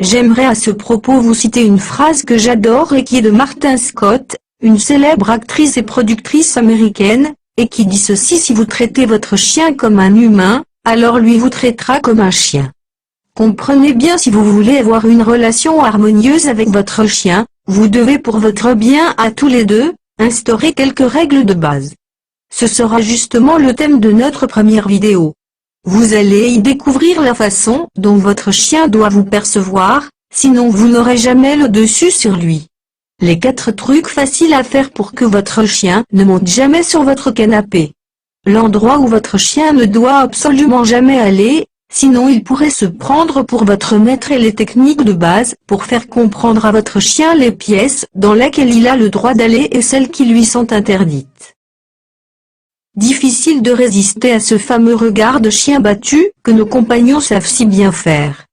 j'aimerais à ce propos vous citer une phrase que j'adore et qui est de Martha Scott, une célèbre actrice et productrice américaine, et qui dit ceci: si vous traitez votre chien comme un humain, alors lui vous traitera comme un chien. Comprenez bien, si vous voulez avoir une relation harmonieuse avec votre chien, vous devez pour votre bien à tous les deux, instaurer quelques règles de base. Ce sera justement le thème de notre première vidéo. Vous allez y découvrir la façon dont votre chien doit vous percevoir, sinon vous n'aurez jamais le dessus sur lui. Les 4 trucs faciles à faire pour que votre chien ne monte jamais sur votre canapé. L'endroit où votre chien ne doit absolument jamais aller, sinon il pourrait se prendre pour votre maître, et les techniques de base pour faire comprendre à votre chien les pièces dans lesquelles il a le droit d'aller et celles qui lui sont interdites. Difficile de résister à ce fameux regard de chien battu que nos compagnons savent si bien faire.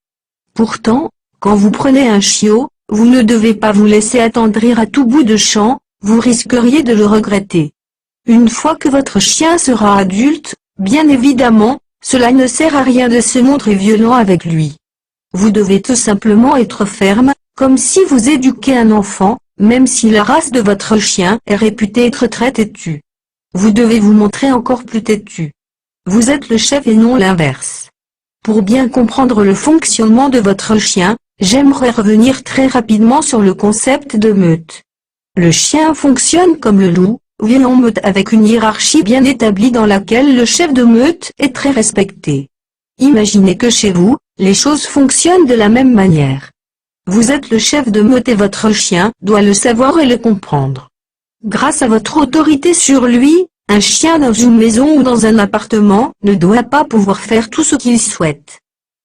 Pourtant, quand vous prenez un chiot, vous ne devez pas vous laisser attendrir à tout bout de champ, vous risqueriez de le regretter. Une fois que votre chien sera adulte, bien évidemment, cela ne sert à rien de se montrer violent avec lui. Vous devez tout simplement être ferme, comme si vous éduquiez un enfant, même si la race de votre chien est réputée être très têtue. Vous devez vous montrer encore plus têtu. Vous êtes le chef et non l'inverse. Pour bien comprendre le fonctionnement de votre chien, j'aimerais revenir très rapidement sur le concept de meute. Le chien fonctionne comme le loup, vit en meute avec une hiérarchie bien établie dans laquelle le chef de meute est très respecté. Imaginez que chez vous, les choses fonctionnent de la même manière. Vous êtes le chef de meute et votre chien doit le savoir et le comprendre. Grâce à votre autorité sur lui, un chien dans une maison ou dans un appartement ne doit pas pouvoir faire tout ce qu'il souhaite.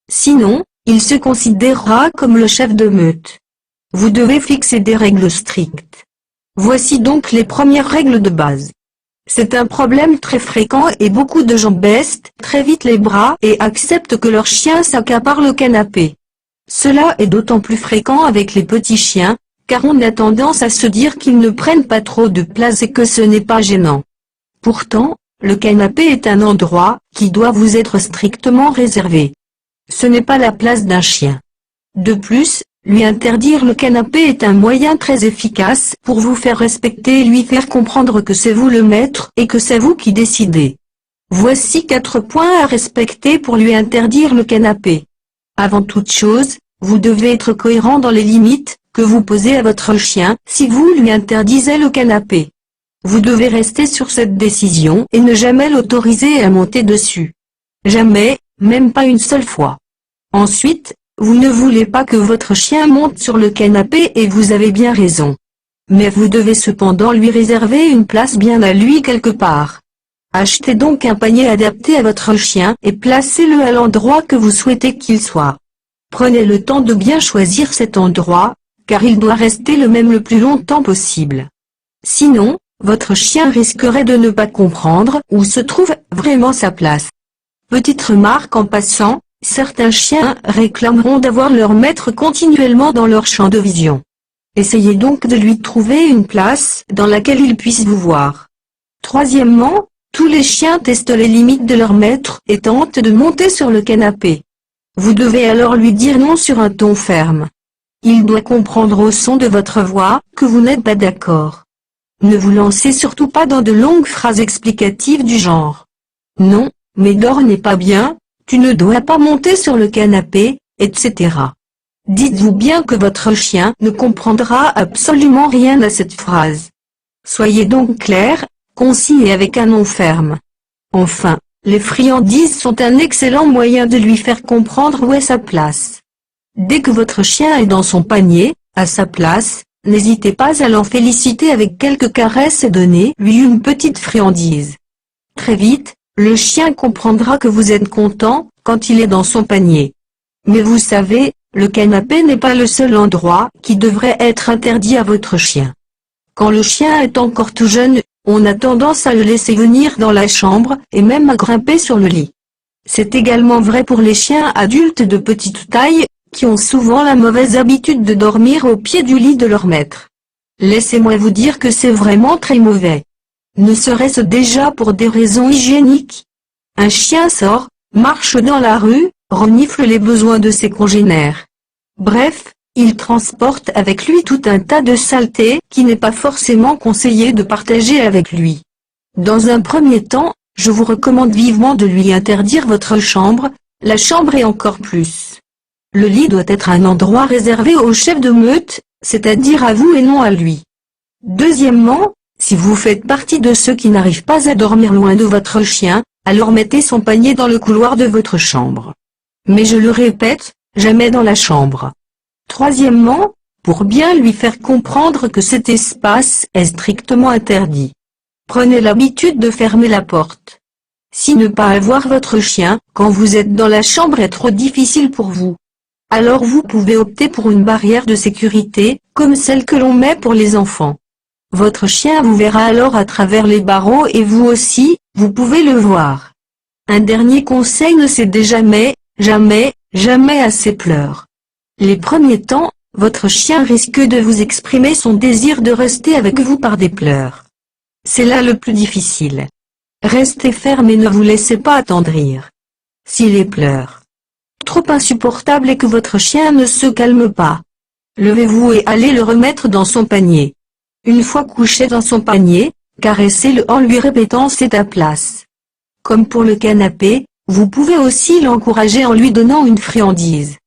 Sinon, il se considérera comme le chef de meute. Vous devez fixer des règles strictes. Voici donc les premières règles de base. C'est un problème très fréquent et beaucoup de gens baissent très vite les bras et acceptent que leur chien s'accapare le canapé. Cela est d'autant plus fréquent avec les petits chiens, car on a tendance à se dire qu'ils ne prennent pas trop de place et que ce n'est pas gênant. Pourtant, le canapé est un endroit qui doit vous être strictement réservé. Ce n'est pas la place d'un chien. De plus, lui interdire le canapé est un moyen très efficace pour vous faire respecter et lui faire comprendre que c'est vous le maître et que c'est vous qui décidez. Voici 4 points à respecter pour lui interdire le canapé. Avant toute chose, vous devez être cohérent dans les limites que vous posez à votre chien si vous lui interdisez le canapé. Vous devez rester sur cette décision et ne jamais l'autoriser à monter dessus. Jamais, même pas une seule fois. Ensuite, vous ne voulez pas que votre chien monte sur le canapé et vous avez bien raison. Mais vous devez cependant lui réserver une place bien à lui quelque part. Achetez donc un panier adapté à votre chien et placez-le à l'endroit que vous souhaitez qu'il soit. Prenez le temps de bien choisir cet endroit, car il doit rester le même le plus longtemps possible. Sinon, votre chien risquerait de ne pas comprendre où se trouve vraiment sa place. Petite remarque en passant, certains chiens réclameront d'avoir leur maître continuellement dans leur champ de vision. Essayez donc de lui trouver une place dans laquelle il puisse vous voir. Troisièmement, tous les chiens testent les limites de leur maître et tentent de monter sur le canapé. Vous devez alors lui dire non sur un ton ferme. Il doit comprendre au son de votre voix que vous n'êtes pas d'accord. Ne vous lancez surtout pas dans de longues phrases explicatives du genre « Non, Médor n'est pas bien, tu ne dois pas monter sur le canapé, etc. » Dites-vous bien que votre chien ne comprendra absolument rien à cette phrase. Soyez donc clair, concis et avec un nom ferme. Enfin, les friandises sont un excellent moyen de lui faire comprendre où est sa place. Dès que votre chien est dans son panier, à sa place, n'hésitez pas à l'en féliciter avec quelques caresses et donnez-lui une petite friandise. Très vite, le chien comprendra que vous êtes content quand il est dans son panier. Mais vous savez, le canapé n'est pas le seul endroit qui devrait être interdit à votre chien. Quand le chien est encore tout jeune, on a tendance à le laisser venir dans la chambre et même à grimper sur le lit. C'est également vrai pour les chiens adultes de petite taille, qui ont souvent la mauvaise habitude de dormir au pied du lit de leur maître. Laissez-moi vous dire que c'est vraiment très mauvais. Ne serait-ce déjà pour des raisons hygiéniques? Un chien sort, marche dans la rue, renifle les besoins de ses congénères. Bref, il transporte avec lui tout un tas de saletés qui n'est pas forcément conseillé de partager avec lui. Dans un premier temps, je vous recommande vivement de lui interdire votre chambre, la chambre et encore plus. Le lit doit être un endroit réservé au chef de meute, c'est-à-dire à vous et non à lui. Deuxièmement, si vous faites partie de ceux qui n'arrivent pas à dormir loin de votre chien, alors mettez son panier dans le couloir de votre chambre. Mais je le répète, jamais dans la chambre. Troisièmement, pour bien lui faire comprendre que cet espace est strictement interdit. Prenez l'habitude de fermer la porte. Si ne pas avoir votre chien, quand vous êtes dans la chambre est trop difficile pour vous, alors vous pouvez opter pour une barrière de sécurité, comme celle que l'on met pour les enfants. Votre chien vous verra alors à travers les barreaux et vous aussi, vous pouvez le voir. Un dernier conseil, ne cédez jamais, jamais, jamais à ses pleurs. Les premiers temps, votre chien risque de vous exprimer son désir de rester avec vous par des pleurs. C'est là le plus difficile. Restez ferme et ne vous laissez pas attendrir. S'il est pleure trop insupportable et que votre chien ne se calme pas, levez-vous et allez le remettre dans son panier. Une fois couché dans son panier, caressez-le en lui répétant c'est ta place. Comme pour le canapé, vous pouvez aussi l'encourager en lui donnant une friandise.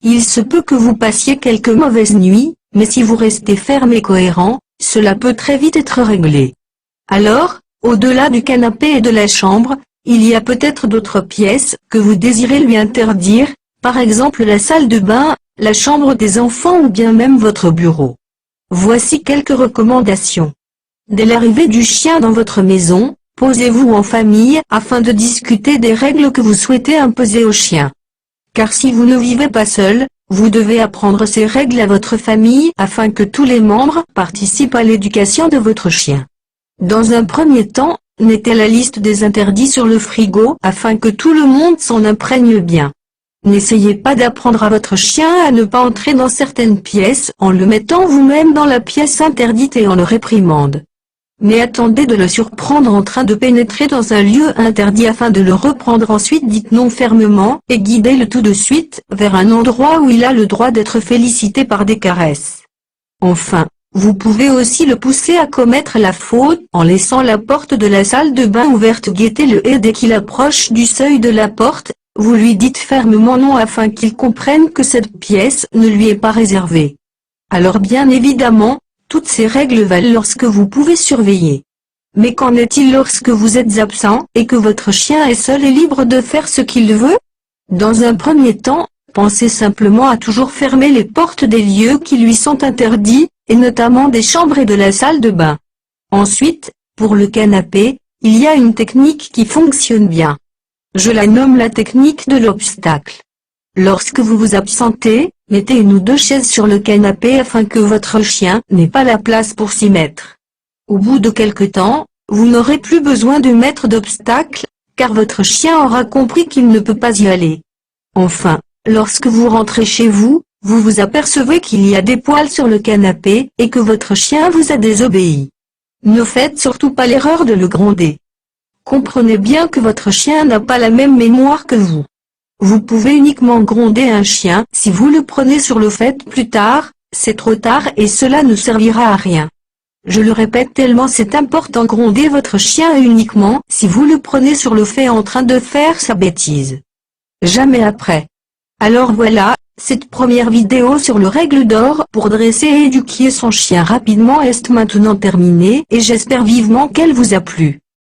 Il se peut que vous passiez quelques mauvaises nuits, mais si vous restez ferme et cohérent, cela peut très vite être réglé. Alors, au-delà du canapé et de la chambre, il y a peut-être d'autres pièces que vous désirez lui interdire, par exemple la salle de bain, la chambre des enfants ou bien même votre bureau. Voici quelques recommandations. Dès l'arrivée du chien dans votre maison, posez-vous en famille afin de discuter des règles que vous souhaitez imposer au chien. Car si vous ne vivez pas seul, vous devez apprendre ces règles à votre famille afin que tous les membres participent à l'éducation de votre chien. Dans un premier temps, mettez la liste des interdits sur le frigo afin que tout le monde s'en imprègne bien. N'essayez pas d'apprendre à votre chien à ne pas entrer dans certaines pièces en le mettant vous-même dans la pièce interdite et en le réprimande. Mais attendez de le surprendre en train de pénétrer dans un lieu interdit afin de le reprendre ensuite, dites non fermement et guidez-le tout de suite vers un endroit où il a le droit d'être félicité par des caresses. Enfin, vous pouvez aussi le pousser à commettre la faute en laissant la porte de la salle de bain ouverte, guettez-le et dès qu'il approche du seuil de la porte, vous lui dites fermement non afin qu'il comprenne que cette pièce ne lui est pas réservée. Alors bien évidemment, toutes ces règles valent lorsque vous pouvez surveiller. Mais qu'en est-il lorsque vous êtes absent et que votre chien est seul et libre de faire ce qu'il veut? Dans un premier temps, pensez simplement à toujours fermer les portes des lieux qui lui sont interdits, et notamment des chambres et de la salle de bain. Ensuite, pour le canapé, il y a une technique qui fonctionne bien. Je la nomme la technique de l'obstacle. Lorsque vous vous absentez, mettez une ou deux chaises sur le canapé afin que votre chien n'ait pas la place pour s'y mettre. Au bout de quelque temps, vous n'aurez plus besoin de mettre d'obstacle, car votre chien aura compris qu'il ne peut pas y aller. Enfin, lorsque vous rentrez chez vous, vous vous apercevez qu'il y a des poils sur le canapé et que votre chien vous a désobéi. Ne faites surtout pas l'erreur de le gronder. Comprenez bien que votre chien n'a pas la même mémoire que vous. Vous pouvez uniquement gronder un chien si vous le prenez sur le fait plus tard, c'est trop tard et cela ne servira à rien. Je le répète tellement c'est important, gronder votre chien uniquement si vous le prenez sur le fait en train de faire sa bêtise. Jamais après. Alors voilà, cette première vidéo sur le règle d'or pour dresser et éduquer son chien rapidement est maintenant terminée et j'espère vivement qu'elle vous a plu.